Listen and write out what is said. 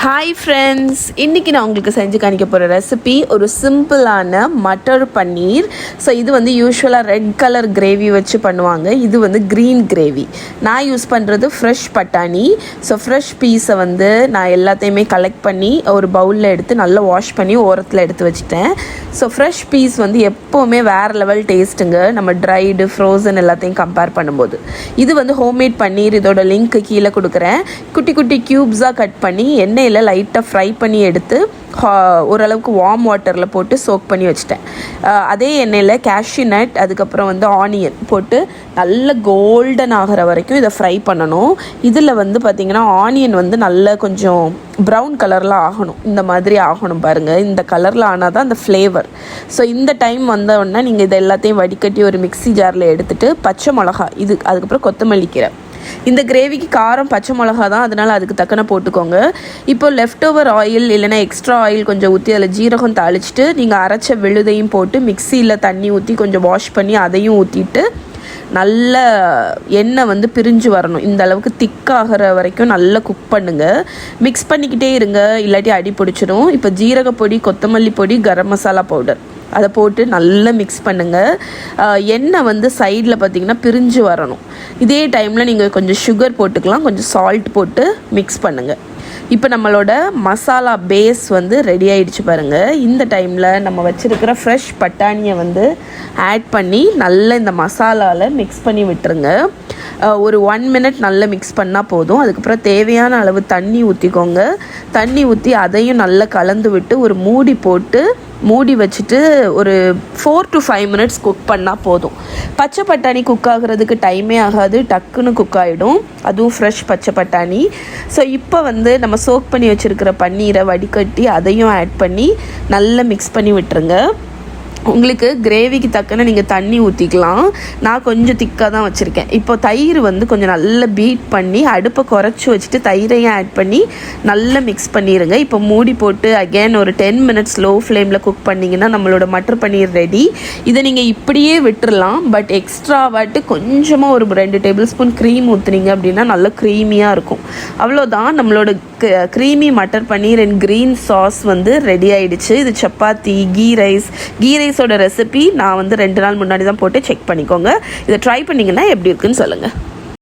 Hi friends, இன்றைக்கி நான் உங்களுக்கு செஞ்சு காணிக்க போகிற ரெசிபி ஒரு சிம்பிளான மட்டர் பன்னீர். ஸோ இது வந்து யூஸ்வலாக ரெட் கலர் கிரேவி வச்சு பண்ணுவாங்க. இது வந்து க்ரீன் கிரேவி. நான் யூஸ் பண்ணுறது ஃப்ரெஷ் பட்டாணி. ஸோ ஃப்ரெஷ் பீஸை வந்து நான் எல்லாத்தையுமே கலெக்ட் பண்ணி ஒரு பவுலில் எடுத்து நல்லா வாஷ் பண்ணி ஓரத்தில் எடுத்து வச்சுட்டேன். ஸோ ஃப்ரெஷ் பீஸ் வந்து எப்போவுமே வேறு லெவல் டேஸ்ட்டுங்க, நம்ம ட்ரைடு ஃப்ரோசன் எல்லாத்தையும் கம்பேர் பண்ணும்போது. இது வந்து ஹோம்மேட் பன்னீர். இதோட லிங்க்கு கீழே கொடுக்குறேன். குட்டி குட்டி க்யூப்ஸாக கட் பண்ணி எண்ணெயில் லைட்டாக ஃப்ரை பண்ணி எடுத்து ஓரளவுக்கு வார்ம் வாட்டரில் போட்டு சோக் பண்ணி வச்சுட்டேன். அதே எண்ணெயில் கேஷ்யூ நட், அதுக்கப்புறம் வந்து ஆனியன் போட்டு நல்ல கோல்டன் ஆகிற வரைக்கும் இதை ஃப்ரை பண்ணணும். இதில் வந்து பார்த்திங்கன்னா ஆனியன் வந்து நல்ல கொஞ்சம் ப்ரௌன் கலரில் ஆகணும். இந்த மாதிரி ஆகணும் பாருங்கள். இந்த கலரில் ஆனால் தான் அந்த ஃப்ளேவர். ஸோ இந்த டைம் வந்தோடனே நீங்கள் இதை எல்லாத்தையும் வடிகட்டி ஒரு மிக்ஸி ஜாரில் எடுத்துகிட்டு பச்சை மிளகா, அதுக்கப்புறம் கொத்தமல்லி கீரை. இந்த கிரேவிக்கு காரம் பச்சை மிளகா தான், அதனால் அதுக்கு தக்கன போட்டுக்கோங்க. இப்போ லெஃப்ட் ஓவர் ஆயில் இல்லைனா எக்ஸ்ட்ரா ஆயில் கொஞ்சம் ஊற்றி அதில் ஜீரகம் தாளிச்சிட்டு நீங்கள் அரைச்ச விழுதையும் போட்டு மிக்சியில் தண்ணி ஊற்றி கொஞ்சம் வாஷ் பண்ணி அதையும் ஊற்றிட்டு நல்ல எண்ணெய் வந்து பிரிஞ்சு வரணும். இந்த அளவுக்கு திக்காகிற வரைக்கும் நல்லா குக் பண்ணுங்கள். மிக்ஸ் பண்ணிக்கிட்டே இருங்க, இல்லாட்டி அடி பிடிச்சிடும். இப்போ ஜீரக பொடி, கொத்தமல்லி பொடி, கரம் மசாலா பவுடர் அதை போட்டு நல்லா மிக்ஸ் பண்ணுங்கள். எண்ணெய் வந்து சைடில் பார்த்திங்கன்னா பிரிஞ்சு வரணும். இதே டைமில் நீங்கள் கொஞ்சம் சுகர் போட்டுக்கலாம், கொஞ்சம் சால்ட் போட்டு மிக்ஸ் பண்ணுங்கள். இப்போ நம்மளோட மசாலா பேஸ் வந்து ரெடி ஆகிடுச்சு பாருங்கள். இந்த டைமில் நம்ம வச்சுருக்கிற ஃப்ரெஷ் பட்டாணியை வந்து ஆட் பண்ணி நல்லா இந்த மசாலாவில் மிக்ஸ் பண்ணி விட்டுருங்க. ஒரு 1 மினிட் நல்லா மிக்ஸ் பண்ணால் போதும். அதுக்கப்புறம் தேவையான அளவு தண்ணி ஊற்றிக்கோங்க. தண்ணி ஊற்றி அதையும் நல்லா கலந்து விட்டு ஒரு மூடி வச்சுட்டு ஒரு 4 to 5 மினிட்ஸ் குக் பண்ணால் போதும். பச்சை பட்டாணி குக் ஆகிறதுக்கு டைமே ஆகாது, டக்குன்னு குக் ஆகிடும், அதுவும் ஃப்ரெஷ் பச்சை பட்டாணி. ஸோ இப்போ வந்து நம்ம சோக் பண்ணி வச்சுருக்கிற பன்னீரை வடிகட்டி அதையும் ஆட் பண்ணி நல்லா மிக்ஸ் பண்ணி விட்டுருங்க. உங்களுக்கு கிரேவிக்கு தக்கன நீங்கள் தண்ணி ஊற்றிக்கலாம். நான் கொஞ்சம் திக்காக தான் வச்சுருக்கேன். இப்போ தயிர் வந்து கொஞ்சம் நல்லா பீட் பண்ணி அடுப்பை குறைச்சி வச்சுட்டு தயிரையும் ஆட் பண்ணி நல்லா மிக்ஸ் பண்ணிடுங்க. இப்போ மூடி போட்டு அகேன் ஒரு 10 மினிட்ஸ் லோ ஃப்ளேமில் குக் பண்ணிங்கன்னா நம்மளோட மட்டர் பன்னீர் ரெடி. இதை நீங்கள் இப்படியே விட்டுடலாம், பட் எக்ஸ்ட்ராவாட்டு கொஞ்சமாக ஒரு 2 டேபிள் ஸ்பூன் க்ரீம் ஊற்றுனீங்க அப்படின்னா நல்லா க்ரீமியாக இருக்கும். அவ்வளோதான், நம்மளோட creamy matar paneer and green sauce வந்து ரெடி ஆகிடுச்சு. இது சப்பாத்தி, கீ ரைஸோட ரெசிபி நான் வந்து 2 நாள் முன்னாடி தான் போட்டு செக் பண்ணிக்கோங்க. இதை ட்ரை பண்ணிங்கன்னா எப்படி இருக்குன்னு சொல்லுங்கள்.